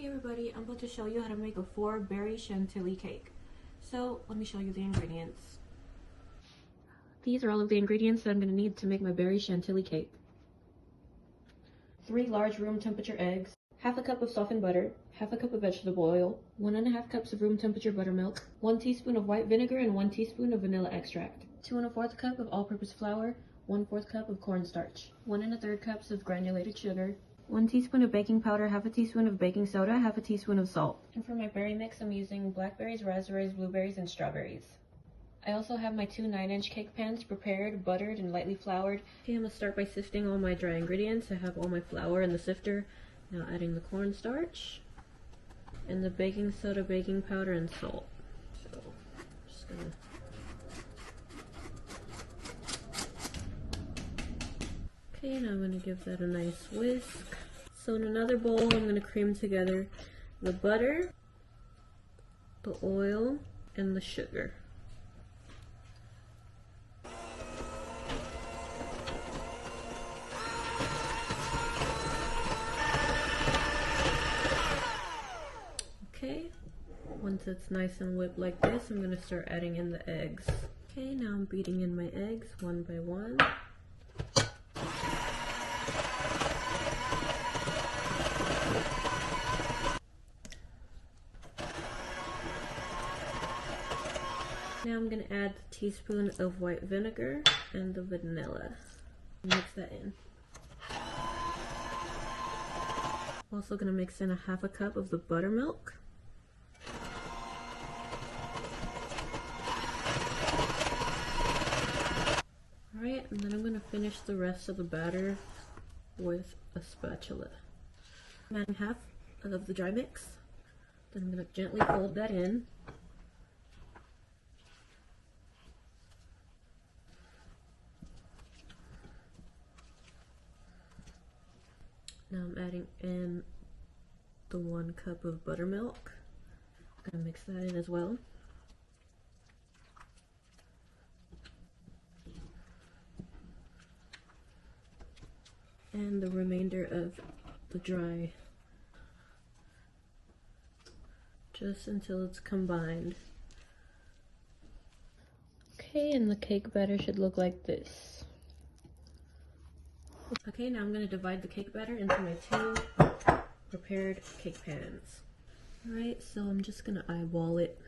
Hey everybody, I'm about to show you how to make a 4-berry Chantilly cake. So let me show you the ingredients. These are all of the ingredients that I'm going to need to make my berry Chantilly cake. 3 large room temperature eggs, half a cup of softened butter, half a cup of vegetable oil, 1.5 cups of room temperature buttermilk, 1 teaspoon of white vinegar and 1 teaspoon of vanilla extract, 2 1/4 cup of all-purpose flour, 1/4 cup of cornstarch, 1 1/3 cups of granulated sugar, 1 teaspoon of baking powder, half a teaspoon of baking soda, half a teaspoon of salt. And for my berry mix, I'm using blackberries, raspberries, blueberries, and strawberries. I also have my 2 9-inch cake pans prepared, buttered, and lightly floured. Okay, I'm going to start by sifting all my dry ingredients. I have all my flour in the sifter. Now adding the cornstarch, and the baking soda, baking powder, and salt. So, I'm just going to... Okay, now I'm going to give that a nice whisk. So in another bowl, I'm going to cream together the butter, the oil, and the sugar. Okay, once it's nice and whipped like this, I'm going to start adding in the eggs. Okay, now I'm beating in my eggs one by one. Now I'm going to add a teaspoon of white vinegar and the vanilla. Mix that in. I'm also going to mix in a half a cup of the buttermilk. Alright, and then I'm going to finish the rest of the batter with a spatula. I'm adding half of the dry mix. Then I'm going to gently fold that in. Now I'm adding in the 1 cup of buttermilk. I'm going to mix that in as well. And the remainder of the dry, just until it's combined. Okay, and the cake batter should look like this. Okay, now I'm going to divide the cake batter into my 2 prepared cake pans. Alright, so I'm just going to eyeball it.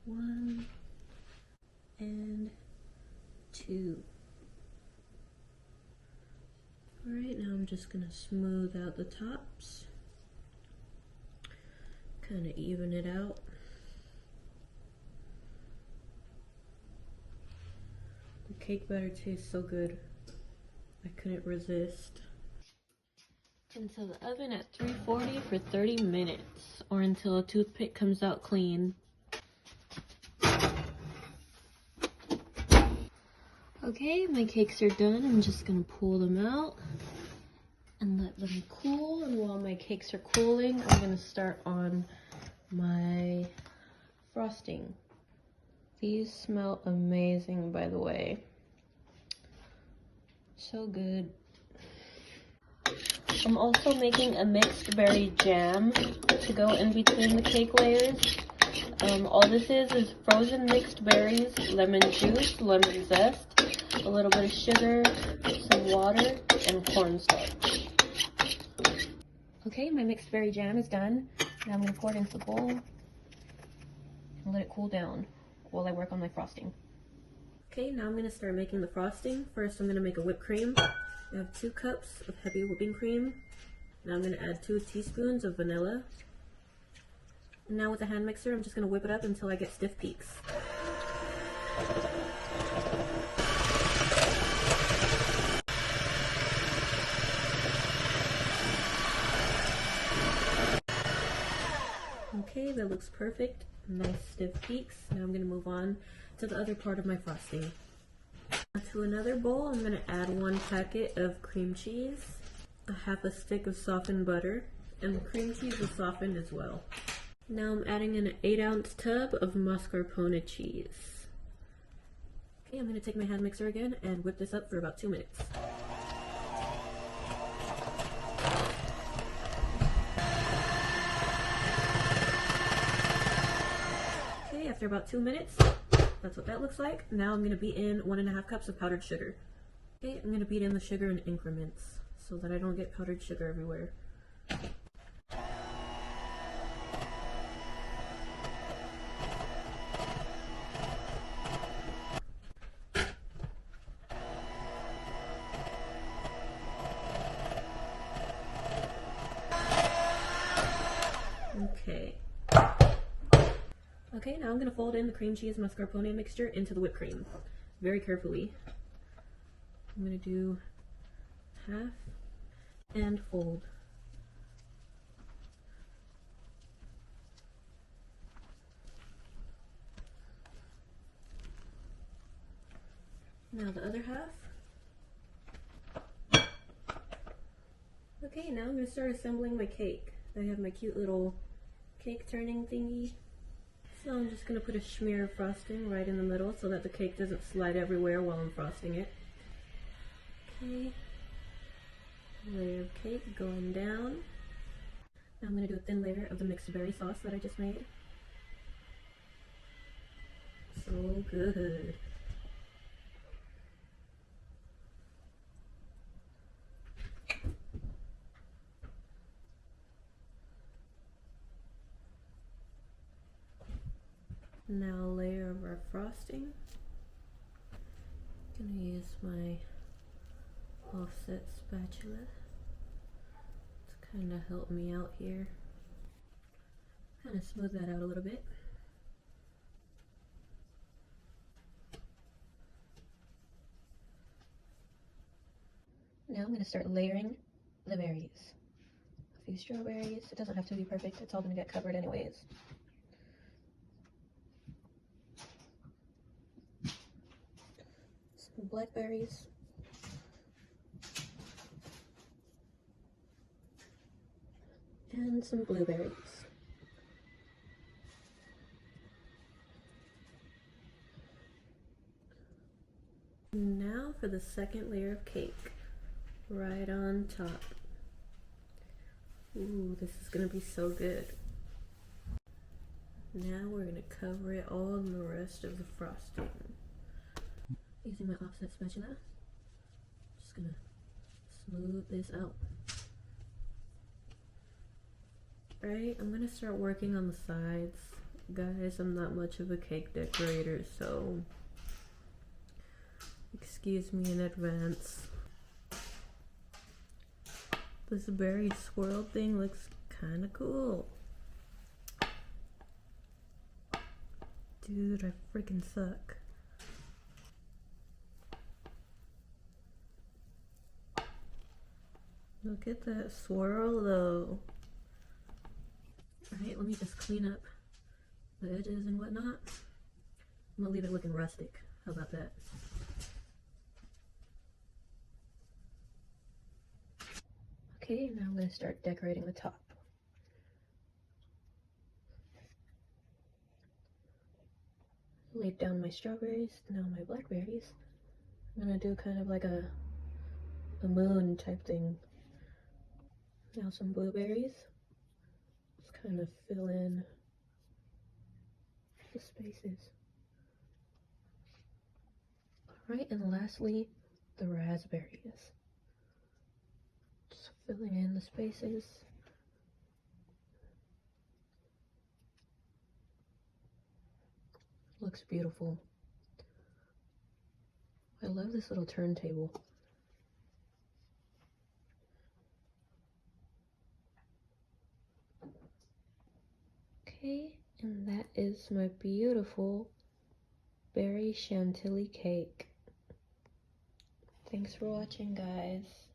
1 and 2. Alright, now I'm just going to smooth out the tops. Kind of even it out. The cake batter tastes so good, I couldn't resist. Into the oven at 340 for 30 minutes, or until a toothpick comes out clean. Okay, my cakes are done. I'm just gonna pull them out and let them cool. And while my cakes are cooling, I'm gonna start on my frosting. These smell amazing, by the way. So good. I'm also making a mixed berry jam to go in between the cake layers. All this is frozen mixed berries, lemon juice, lemon zest, a little bit of sugar, some water, and cornstarch. Okay, my mixed berry jam is done. Now I'm going to pour it into the bowl and let it cool down while I work on my frosting. Okay, now I'm going to start making the frosting. First, I'm going to make a whipped cream. I have 2 cups of heavy whipping cream. Now I'm going to add 2 teaspoons of vanilla. And now with a hand mixer, I'm just going to whip it up until I get stiff peaks. Okay, that looks perfect. Nice stiff peaks. Now I'm going to move on to the other part of my frosting. To another bowl, I'm going to add 1 packet of cream cheese, a half a stick of softened butter, and the cream cheese is softened as well. Now I'm adding in an 8-ounce tub of mascarpone cheese. Okay, I'm going to take my hand mixer again and whip this up for about 2 minutes. Okay, after about 2 minutes, that's what that looks like. Now I'm gonna beat in 1.5 cups of powdered sugar. Okay, I'm gonna beat in the sugar in increments so that I don't get powdered sugar everywhere. Okay. Okay, now I'm gonna fold in the cream cheese mascarpone mixture into the whipped cream very carefully. I'm gonna do half and fold. Now the other half. Okay, now I'm gonna start assembling my cake. I have my cute little cake turning thingy. So I'm just gonna put a smear of frosting right in the middle so that the cake doesn't slide everywhere while I'm frosting it. Okay, layer of cake going down. Now I'm gonna do a thin layer of the mixed berry sauce that I just made. So good. Now a layer of our frosting. I'm gonna use my offset spatula to kind of help me out here. Kind of smooth that out a little bit. Now I'm gonna start layering the berries. A few strawberries. It doesn't have to be perfect. It's all gonna get covered anyways. Some blackberries. And some blueberries. Now for the second layer of cake, right on top. Ooh, this is gonna be so good. Now we're gonna cover it all in the rest of the frosting. Using my offset spatula, just gonna smooth this out. Right, I'm gonna start working on the sides. Guys, I'm not much of a cake decorator, so excuse me in advance. This berry swirl thing looks kinda cool. Dude, I freaking suck. Look at that swirl though. Alright, let me just clean up the edges and whatnot. I'm gonna leave it looking rustic. How about that? Okay, now I'm gonna start decorating the top. Laid down my strawberries, now my blackberries. I'm gonna do kind of like a moon type thing. Now some blueberries. Just kind of fill in the spaces. Alright, and lastly, the raspberries. Just filling in the spaces. Looks beautiful. I love this little turntable. Okay, and that is my beautiful berry chantilly cake. Thanks for watching, guys.